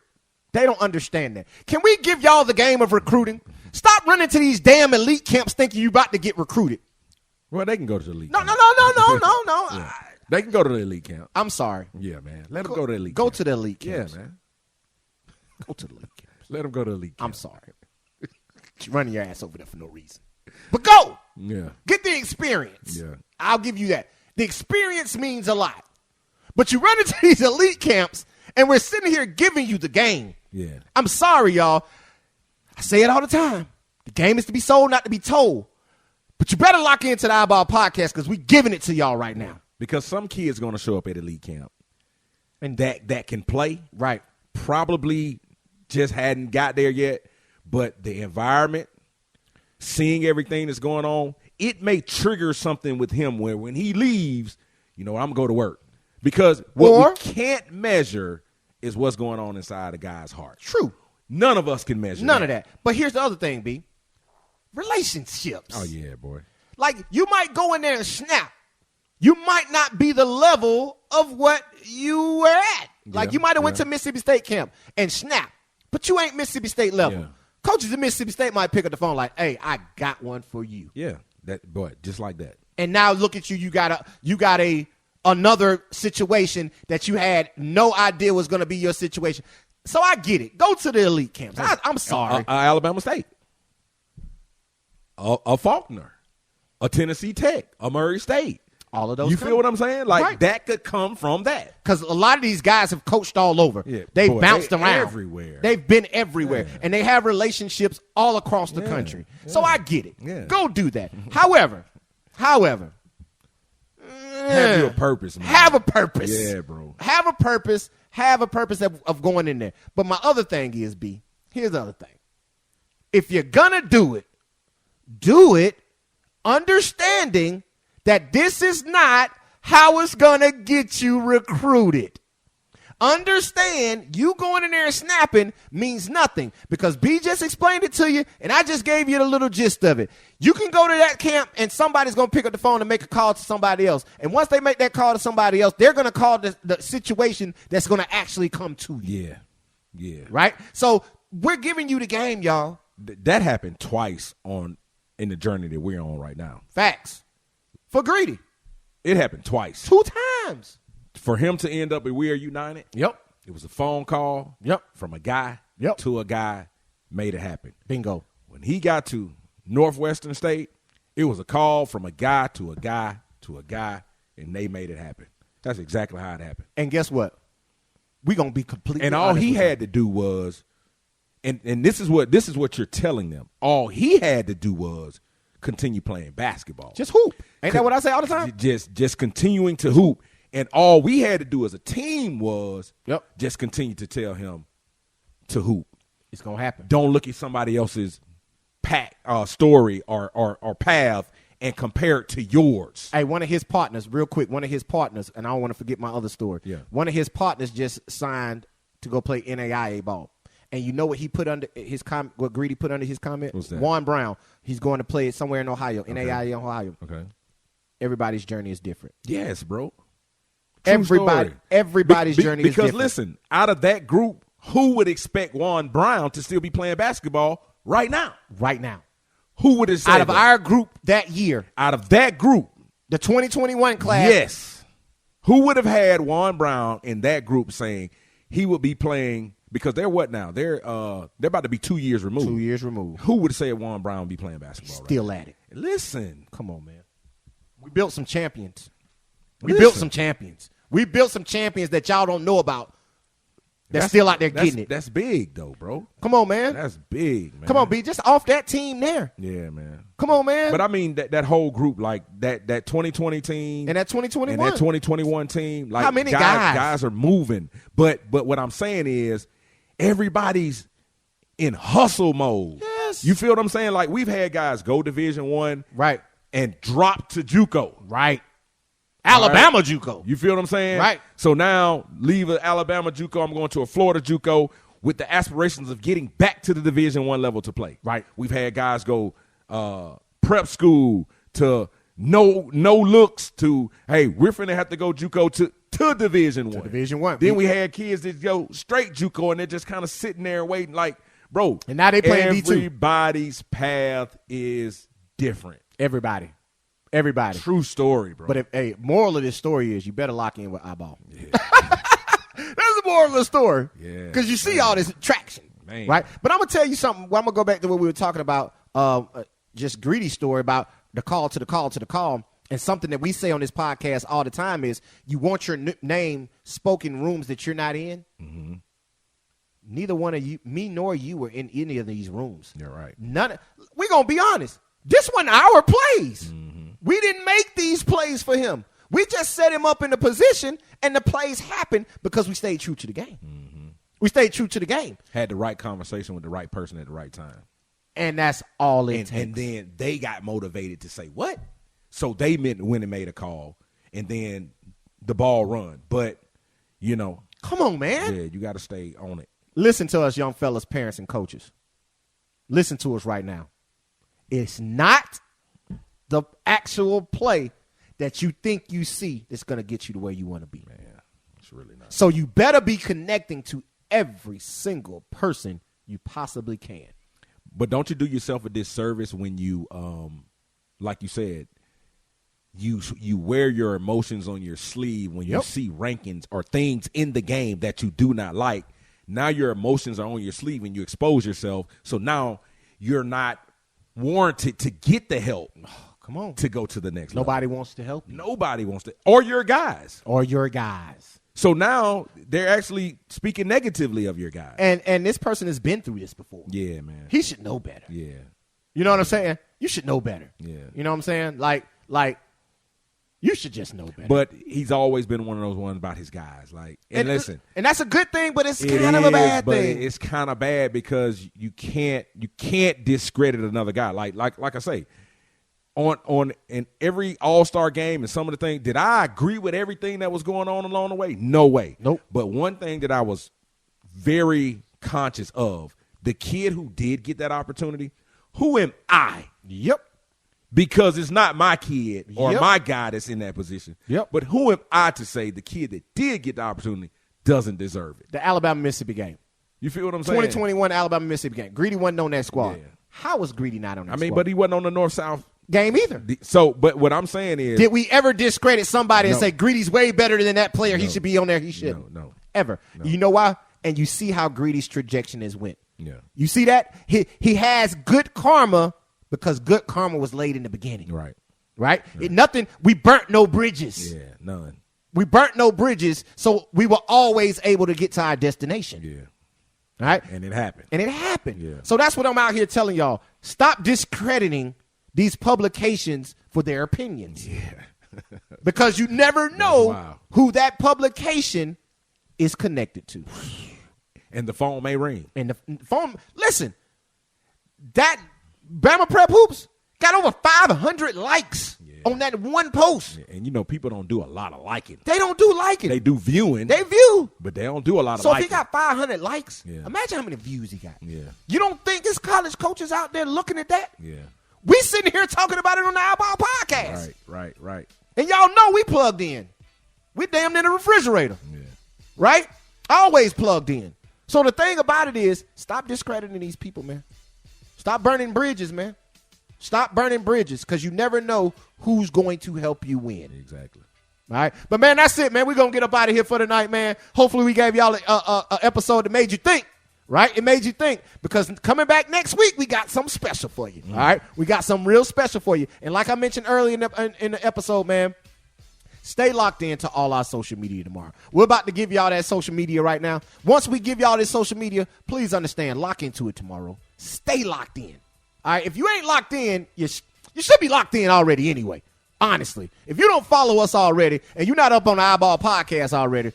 They don't understand that. Can we give y'all the game of recruiting? Stop running to these damn elite camps thinking you about to get recruited. Well, they can go to the elite No. camp. Yeah. They can go to the elite camp. I'm sorry. Yeah, man. Let them go to the elite Go camp. to the elite Yeah, camps. man. Go to the elite camps. Let them go to the elite camp. I'm sorry. You're running your ass over there for no reason. But go. Yeah. Get the experience. Yeah. I'll give you that. The experience means a lot. But you run into these elite camps, and we're sitting here giving you the game. Yeah. I'm sorry, y'all. I say it all the time. The game is to be sold, not to be told. But you better lock into the iBall podcast because we're giving it to y'all right now. Because some kids going to show up at elite camp and that can play. Right. Probably just hadn't got there yet. But the environment, seeing everything that's going on, it may trigger something with him where when he leaves, I'm going to go to work. Because what we can't measure is what's going on inside a guy's heart. True. None of us can measure None of that. But here's the other thing, B. Relationships. Oh, yeah, boy. Like, you might go in there and snap. You might not be the level of what you were at. Like, you might have went to Mississippi State camp and snap, but you ain't Mississippi State level. Yeah. Coaches at Mississippi State might pick up the phone like, hey, I got one for you. Yeah, just like that. And now look at you. You got another situation that you had no idea was going to be your situation. So I get it. Go to the elite camps. I'm sorry. Alabama State, a Faulkner, a Tennessee Tech, a Murray State. All of those. You feel what I'm saying? Like Right. that could come from that. Because a lot of these guys have coached all over. Yeah, They've boy, bounced they around. everywhere. They've been everywhere. Yeah. And they have relationships all across the country. So I get it. Yeah. Go do that. However, Have you a purpose, man. have a purpose. Yeah, bro. Have a purpose. Have a purpose of going in there. But my other thing is, B, here's the other thing. If you're going to do it understanding that this is not how it's going to get you recruited. Understand you going in there and snapping means nothing because B just explained it to you and I just gave you the little gist of it. You can go to that camp and somebody's going to pick up the phone and make a call to somebody else. And once they make that call to somebody else, they're going to call the situation that's going to actually come to you. Yeah, yeah. Right? So we're giving you the game, y'all. That happened twice in the journey that we're on right now. Facts. For Greedy. It happened twice. 2 times. For him to end up at We Are United, Yep. it was a phone call from a guy to a guy, made it happen. Bingo. When he got to Northwestern State, it was a call from a guy to a guy to a guy, and they made it happen. That's exactly how it happened. And guess what? We're going to be completely And all honest he with had to do was, and this is what you're telling them. All he had to do was continue playing basketball. Just hoop. Ain't that what I say all the time? Just continuing to hoop. And all we had to do as a team was just continue to tell him to hoop. It's going to happen. Don't look at somebody else's story or path and compare it to yours. Hey, one of his partners, real quick, and I don't want to forget my other story. Yeah. One of his partners just signed to go play NAIA ball. And you know what he put under his what Greedy put under his comment? What's that? Juan Brown. He's going to play it somewhere in Ohio, NAIA, Ohio. Okay. Everybody's journey is different. Yes, bro. Everybody's journey is because different. listen, out of that group, who would expect Juan Brown to still be playing basketball right now? Right now. Who would have said Out of that? our group that year, Out of that group, the 2021 class. yes. Who would have had Juan Brown in that group saying he would be playing? Because they're what now? They're about to be 2 years removed. 2 years removed. Who would have said Juan Brown would be playing basketball? Still right at it. now? Listen, Come on, man. We built some champions. We Listen. built some champions. We built some champions that y'all don't know about. That's still out there getting it. That's big though, bro. Come on, man. That's big, man. Come on, B. Just off that team there. Yeah, man. Come on, man. But I mean that whole group, like that 2020 team and that 2021. and that 2021 team, like How many guys? Guys are moving. But what I'm saying is everybody's in hustle mode. Yes. You feel what I'm saying? Like we've had guys go Division I Right. and drop to JUCO. Right. Alabama JUCO. You feel what I'm saying? Right. So now leave an Alabama JUCO. I'm going to a Florida JUCO with the aspirations of getting back to the Division I level to play. Right. We've had guys go prep school to no looks to, hey, we're finna have to go JUCO to Division I. Division I. Then we had kids that go straight JUCO and they're just kind of sitting there waiting like, bro. And now they playing D2. Everybody's path is different. Everybody. True story, bro. But moral of this story is you better lock in with iBall. Yeah. That's the moral of the story. Yeah. Because you see all this traction. Man. Right? But I'm going to tell you something. Well, I'm going to go back to what we were talking about, just Greedy's story about the call to the call to the call. And something that we say on this podcast all the time is you want your name spoken rooms that you're not in. Mm-hmm. Neither one of you, me nor you, were in any of these rooms. You're right. We're going to be honest. This wasn't our plays. Mm-hmm. We didn't make these plays for him. We just set him up in a position, and the plays happened because we stayed true to the game. Mm-hmm. We stayed true to the game. Had the right conversation with the right person at the right time. And that's all it takes. And then they got motivated to say, what? So they went and made a call, and then the ball run. But, you know. Come on, man. Yeah, you got to stay on it. Listen to us, young fellas, parents, and coaches. Listen to us right now. It's not the actual play that you think you see that's going to get you to where you want to be. Man, it's really not. So you better be connecting to every single person you possibly can. But don't you do yourself a disservice when you, like you said, you wear your emotions on your sleeve when you see rankings or things in the game that you do not like. Now your emotions are on your sleeve and you expose yourself. So now you're not warranted to get the help. Come on. To go to the next Nobody level. wants to help you. Nobody wants to. Or your guys. So now they're actually speaking negatively of your guys. And this person has been through this before. Yeah, man. He should know better. Yeah. You know what I'm saying? You should know better. Yeah. You know what I'm saying? Like you should just know better. But he's always been one of those ones about his guys. Like, and listen. And that's a good thing, but it's kind of a bad thing. It's kind of bad because you can't discredit another guy. Like I say, on in every All-Star game and some of the things, did I agree with everything that was going on along the way? No way. Nope. But one thing that I was very conscious of, the kid who did get that opportunity, who am I? Yep. Because it's not my kid or Yep. my guy that's in that position. Yep. But who am I to say the kid that did get the opportunity doesn't deserve it? The Alabama-Mississippi game. You feel what I'm saying? 2021 Alabama-Mississippi game. Greedy wasn't on that squad. Yeah. How was Greedy not on that squad? But he wasn't on the North-South game either. So, but what I'm saying is, did we ever discredit somebody and No. say Greedy's way better than that player? He No. should be on there. He should. No. Ever. No. You know why? And you see how Greedy's trajectory has went. Yeah. You see that? He has good karma because good karma was laid in the beginning. Right. Right? We burnt no bridges. Yeah, none. We burnt no bridges, so we were always able to get to our destination. Yeah. Right? And it happened. Yeah. So that's what I'm out here telling y'all. Stop discrediting these publications for their opinions. Yeah. Because you never know Wow. who that publication is connected to. And the phone may ring. And the phone, listen, that Bama Prep Hoops got over 500 likes on that one post. And you know, people don't do a lot of liking. They don't do liking. They do viewing. They view. But they don't do a lot of So liking. if he got 500 likes, Yeah. imagine how many views he got. Yeah. You don't think there's college coaches out there looking at that? Yeah. We sitting here talking about it on the iBall podcast. Right. And y'all know we plugged in. we're damn near the refrigerator. Yeah. Right? Always plugged in. So the thing about it is, stop discrediting these people, man. Stop burning bridges, man. Stop burning bridges, because you never know who's going to help you win. Exactly. All right? But, man, that's it, man. We're going to get up out of here for the night, man. Hopefully we gave y'all a episode that made you think. Right? It made you think, because coming back next week, we got something special for you. All right? We got something real special for you. And like I mentioned earlier in the episode, man, stay locked into all our social media tomorrow. We're about to give y'all that social media right now. Once we give y'all this social media, please understand, lock into it tomorrow. Stay locked in. All right? If you ain't locked in, you should be locked in already anyway, honestly. If you don't follow us already and you're not up on the iBall podcast already,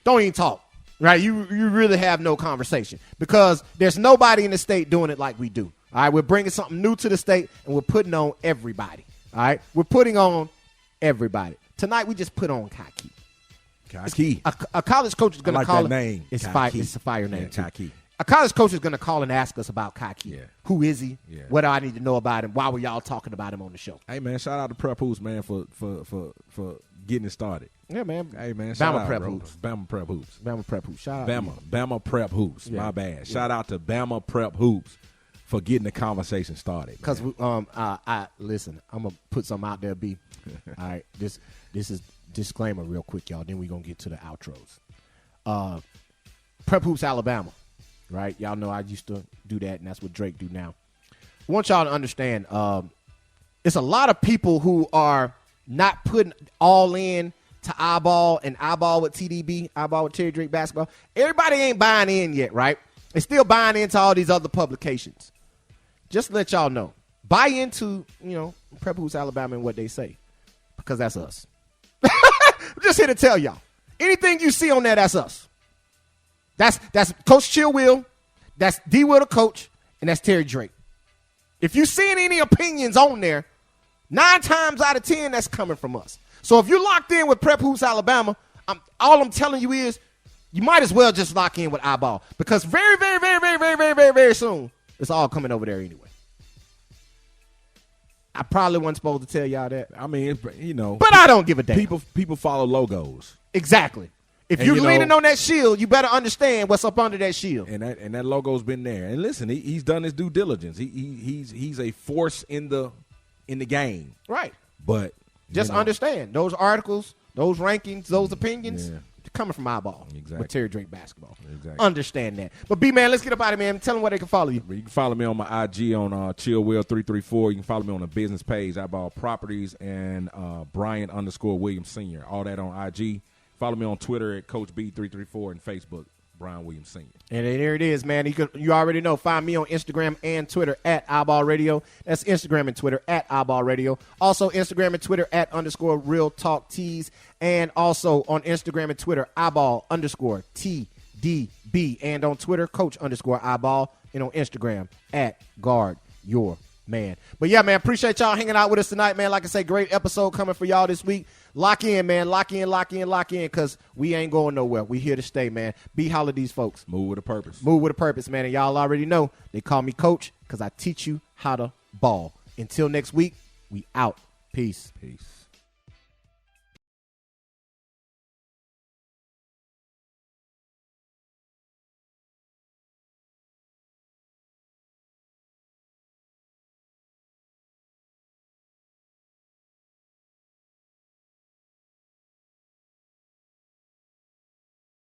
don't even talk. Right? You really have no conversation, because there's nobody in the state doing it like we do. All right? We're bringing something new to the state, and we're putting on everybody. All right? We're putting on everybody. Tonight, we just put on Kaki. Kaki. A college coach is going to call that it. name. It's a fire name. Yeah, Kaki. A college coach is going to call and ask us about Kaki. Yeah. Who is he? Yeah. What do I need to know about him? Why were y'all talking about him on the show? Hey, man, shout out to Prep Hoops, man, for getting it started. Yeah, man. Hey, man, shout Bama out, Prep bro. Hoops. Bama Prep Hoops. Bama Prep Hoops. Shout out. Bama Prep Hoops. Yeah. My bad. Yeah. Shout out to Bama Prep Hoops for getting the conversation started. Because I listen, I'm gonna put something out there. B. All right, this is disclaimer real quick, y'all. Then we gonna get to the outros. Prep Hoops, Alabama. Right, y'all know I used to do that, and that's what Drake do now. I want y'all to understand. It's a lot of people who are not putting all in to iBall and iBall with TDB, iBall with Terry Drake basketball. Everybody ain't buying in yet, right? They're still buying into all these other publications. Just to let y'all know, buy into, Prep Hoops Alabama and what they say, because that's us. I'm just here to tell y'all. Anything you see on there, that's us. That's Coach Chill Will, that's D Will the coach, and that's Terry Drake. If you seeing any opinions on there, 9 times out of 10, that's coming from us. So if you're locked in with Prep Hoops Alabama, all I'm telling you is you might as well just lock in with iBall, because very, very, very, very, very, very, very, very soon, it's all coming over there anyway. I probably wasn't supposed to tell y'all that. I mean, but I don't give a damn. People follow logos. Exactly. If you're leaning on that shield, you better understand what's up under that shield. And that logo's been there. And listen, he's done his due diligence. He's a force in the game. Right. But just understand those articles, those rankings, those opinions, they're coming from iBall. Exactly. With Terry Drake basketball. Exactly. Understand that. But B man, let's get up out of here, man. Tell them where they can follow you. You can follow me on my IG on ChillWill334. You can follow me on the business page, iBall Properties, and Brian_Williams Sr. All that on IG. Follow me on Twitter at Coach B334 and Facebook, Brian Williams Sr. And there it is, man. You already know. Find me on Instagram and Twitter at iBall Radio. That's Instagram and Twitter at iBall Radio. Also Instagram and Twitter at _Real Talk Tees. And also on Instagram and Twitter, iBall_TDB. And on Twitter, Coach _iBall. And on Instagram at Guard Your Man. But yeah, man, appreciate y'all hanging out with us tonight, man. Like I say, great episode coming for y'all this week. Lock in, man. Lock in, because we ain't going nowhere. We here to stay, man. Be holler these folks. Move with a purpose. Move with a purpose, man. And y'all already know they call me Coach because I teach you how to ball. Until next week, we out. Peace. Peace.